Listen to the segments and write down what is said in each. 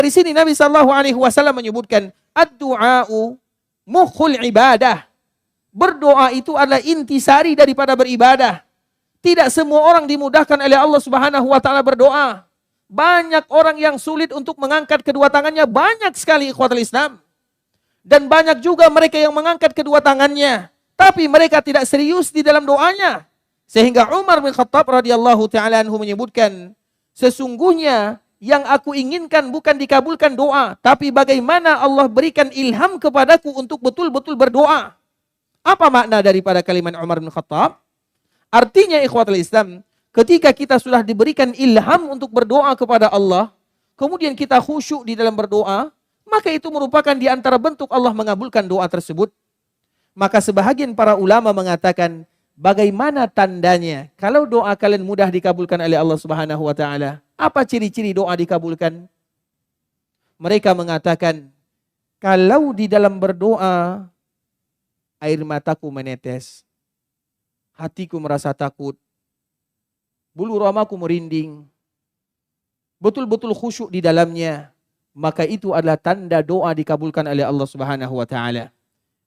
Dari sini Nabi SAW menyebutkan ad-du'a'u mukhul ibadah. Berdoa itu adalah intisari daripada beribadah. Tidak semua orang dimudahkan oleh Allah Subhanahu wa taala berdoa. Banyak orang yang sulit untuk mengangkat kedua tangannya, banyak sekali ikhwatul Islam. Dan banyak juga mereka yang mengangkat kedua tangannya, tapi mereka tidak serius di dalam doanya. Sehingga Umar bin Khattab radhiyallahu taala anhu menyebutkan, sesungguhnya yang aku inginkan bukan dikabulkan doa, tapi bagaimana Allah berikan ilham kepadaku untuk betul-betul berdoa. Apa makna daripada kalimat Umar bin Khattab? Artinya ikhwatul Islam, ketika kita sudah diberikan ilham untuk berdoa kepada Allah, kemudian kita khusyuk di dalam berdoa, maka itu merupakan di antara bentuk Allah mengabulkan doa tersebut. Maka sebahagian para ulama mengatakan, bagaimana tandanya kalau doa kalian mudah dikabulkan oleh Allah Subhanahu wa taala? Apa ciri-ciri doa dikabulkan? Mereka mengatakan, kalau di dalam berdoa air mataku menetes, hatiku merasa takut, bulu ramaku merinding, betul-betul khusyuk di dalamnya, maka itu adalah tanda doa dikabulkan oleh Allah Subhanahu wa taala.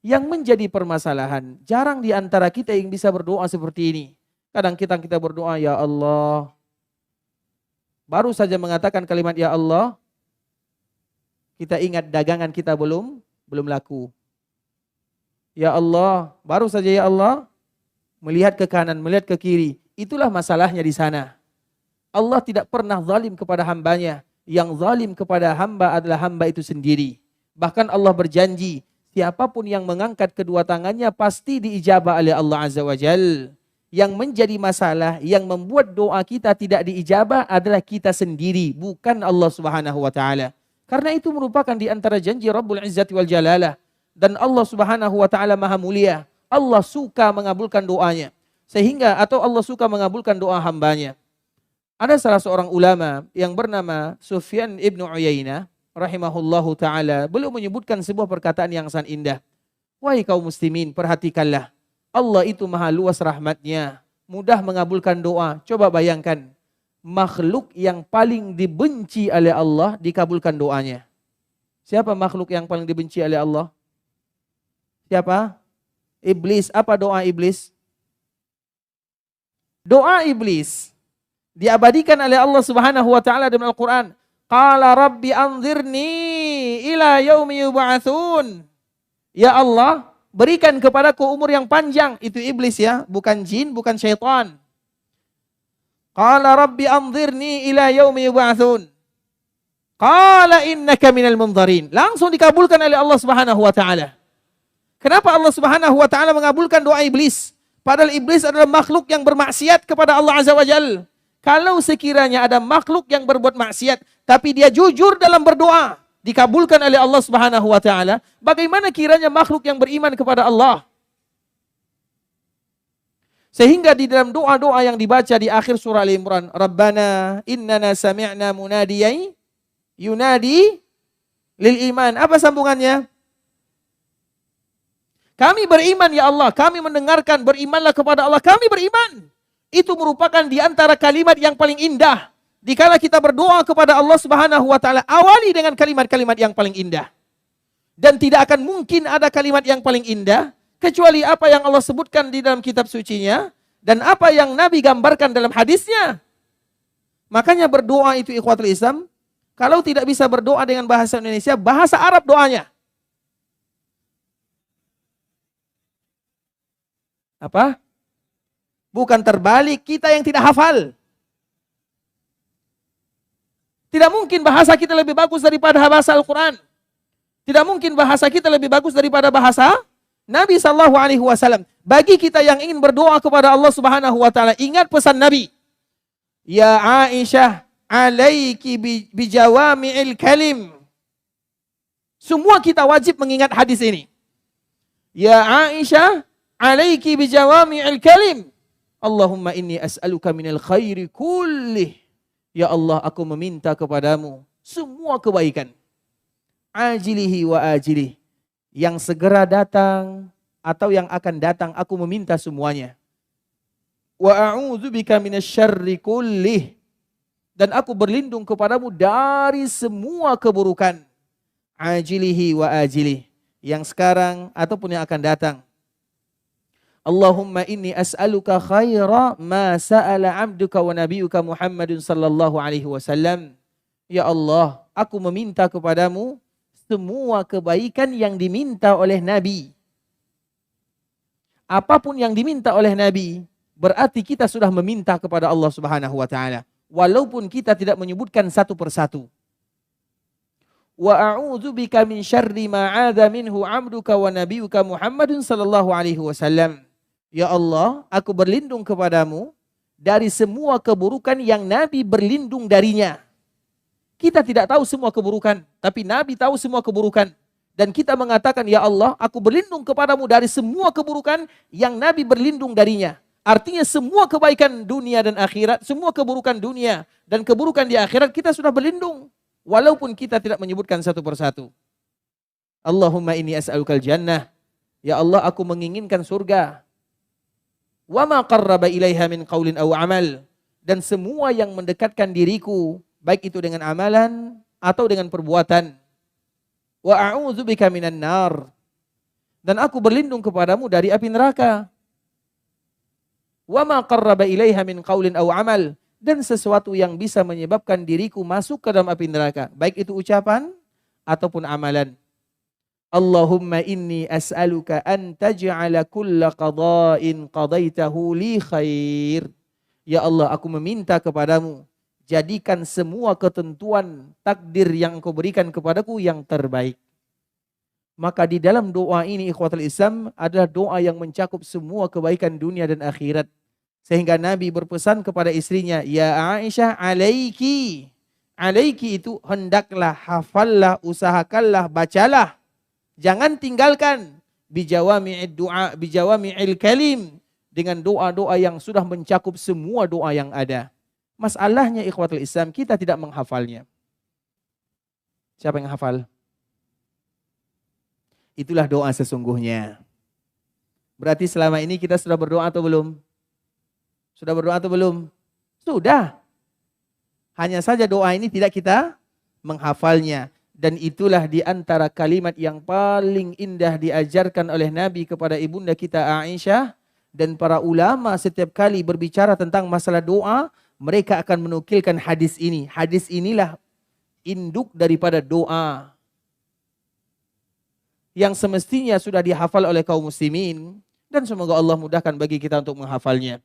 Yang menjadi permasalahan, jarang di antara kita yang bisa berdoa seperti ini. Kadang kita berdoa, ya Allah. Baru saja mengatakan kalimat ya Allah, kita ingat dagangan kita belum laku. Ya Allah, baru saja ya Allah, melihat ke kanan, melihat ke kiri. Itulah masalahnya di sana. Allah tidak pernah zalim kepada hambanya. Yang zalim kepada hamba adalah hamba itu sendiri. Bahkan Allah berjanji, siapapun yang mengangkat kedua tangannya pasti diijabah oleh Allah Azza wa Jal. Yang menjadi masalah, yang membuat doa kita tidak diijabah adalah kita sendiri, bukan Allah Subhanahu wa taala. Karena itu merupakan di antara janji Rabbul Izzati wal Jalalah. Dan Allah Subhanahu wa taala Maha Mulia. Allah suka mengabulkan doanya. Atau Allah suka mengabulkan doa hambanya. Ada salah seorang ulama yang bernama Sufyan ibn Uyainah rahimahullahu ta'ala. Beliau menyebutkan sebuah perkataan yang sangat indah. Wahai kaum muslimin, perhatikanlah. Allah itu maha luas rahmatnya, mudah mengabulkan doa. Coba bayangkan, makhluk yang paling dibenci oleh Allah dikabulkan doanya. Siapa makhluk yang paling dibenci oleh Allah? Siapa? Iblis. Apa doa iblis? Doa iblis diabadikan oleh Allah Subhanahu wa taala dalam Al-Qur'an. Qala rabbi anzirni ila yaumi yub'atsun. Ya Allah, berikan kepadaku umur yang panjang. Itu iblis ya, bukan jin, bukan syaitan. Qala rabbi anzirni ila yaumi yub'atsun. Qala innaka minal munzarin. Langsung dikabulkan oleh Allah Subhanahu wa taala. Kenapa Allah Subhanahu wa taala mengabulkan doa iblis? Padahal iblis adalah makhluk yang bermaksiat kepada Allah Azza wa Jalla. Kalau sekiranya ada makhluk yang berbuat maksiat, tapi dia jujur dalam berdoa, dikabulkan oleh Allah Subhanahu wa taala, bagaimana kiranya makhluk yang beriman kepada Allah? Sehingga di dalam doa-doa yang dibaca di akhir surah Al-Imran, Rabbana innana sami'na munadiyan yunadi lil iman. Apa sambungannya? Kami beriman ya Allah, kami mendengarkan, berimanlah kepada Allah, kami beriman. Itu merupakan di antara kalimat yang paling indah. Dikala kita berdoa kepada Allah Subhanahu wa taala, awali dengan kalimat-kalimat yang paling indah. Dan tidak akan mungkin ada kalimat yang paling indah kecuali apa yang Allah sebutkan di dalam kitab sucinya dan apa yang Nabi gambarkan dalam hadisnya. Makanya berdoa itu ikhwatul Islam, kalau tidak bisa berdoa dengan bahasa Indonesia, bahasa Arab doanya. Apa? Bukan terbalik, kita yang tidak hafal. Tidak mungkin bahasa kita lebih bagus daripada bahasa Al-Quran. Tidak mungkin bahasa kita lebih bagus daripada bahasa Nabi SAW. Bagi kita yang ingin berdoa kepada Allah Subhanahu wa taala, ingat pesan Nabi. Ya Aisyah, alaiki bijawami'il kalim. Semua kita wajib mengingat hadis ini. Ya Aisyah, alaiki bijawami'il kalim. Allahumma inni as'aluka minal khairi kullih. Ya Allah, aku meminta kepadamu semua kebaikan. Ajilihi wa ajilih. Yang segera datang atau yang akan datang, aku meminta semuanya. Wa a'udzubika minasyarri kullih. dan aku berlindung kepadamu dari semua keburukan, ajilihi wa ajilih, yang sekarang ataupun yang akan datang. Allahumma inni as'aluka khaira ma sa'ala abduka wa nabiyuka Muhammadun sallallahu alaihi wasallam. Ya Allah, aku meminta kepadamu semua kebaikan yang diminta oleh Nabi. Apapun yang diminta oleh Nabi, berarti kita sudah meminta kepada Allah Subhanahu wa taala. Walaupun kita tidak menyebutkan satu persatu. Wa a'udzu bika min syarri ma 'adza minhu 'abduka wa nabiyyuka Muhammadun sallallahu alaihi wasallam. Ya Allah, aku berlindung kepadamu dari semua keburukan yang Nabi berlindung darinya. Kita tidak tahu semua keburukan, tapi Nabi tahu semua keburukan. Dan kita mengatakan, ya Allah, aku berlindung kepadamu dari semua keburukan yang Nabi berlindung darinya. Artinya semua kebaikan dunia dan akhirat, semua keburukan dunia dan keburukan di akhirat kita sudah berlindung. Walaupun kita tidak menyebutkan satu persatu. Allahumma inni as'alukal jannah. Ya Allah, aku menginginkan surga. Wa ma qarraba ilaiha min qaulin aw amal. Dan semua yang mendekatkan diriku, baik itu dengan amalan atau dengan perbuatan. Wa a'udzubika minan nar. Dan aku berlindung kepadamu dari api neraka. Wa ma qarraba ilaiha min qaulin aw amal, dan sesuatu yang bisa menyebabkan diriku masuk ke dalam api neraka, baik itu ucapan ataupun amalan. Allahumma inni as'aluka an taj'ala kulla qada'in qadaitahu li khair. Ya Allah, aku meminta kepadamu, jadikan semua ketentuan takdir yang Engkau berikan kepadaku yang terbaik. Maka di dalam doa ini ikhwatul Islam adalah doa yang mencakup semua kebaikan dunia dan akhirat. Sehingga Nabi berpesan kepada istrinya, ya Aisyah, alaiki. Alaiki itu hendaklah, hafallah, usahakanlah, bacalah. Jangan tinggalkan. Bijawami'id du'a, bijawami'il kalim. Dengan doa-doa yang sudah mencakup semua doa yang ada. Masalahnya ikhwatul Islam, kita tidak menghafalnya. Siapa yang hafal? Itulah doa sesungguhnya. Berarti selama ini kita sudah berdoa atau belum? Sudah berdoa atau belum? Sudah. Hanya saja doa ini tidak kita menghafalnya. Dan itulah di antara kalimat yang paling indah diajarkan oleh Nabi kepada ibunda kita Aisyah. Dan para ulama setiap kali berbicara tentang masalah doa, mereka akan menukilkan hadis ini. Hadis inilah induk daripada doa. Yang semestinya sudah dihafal oleh kaum muslimin, dan semoga Allah mudahkan bagi kita untuk menghafalnya.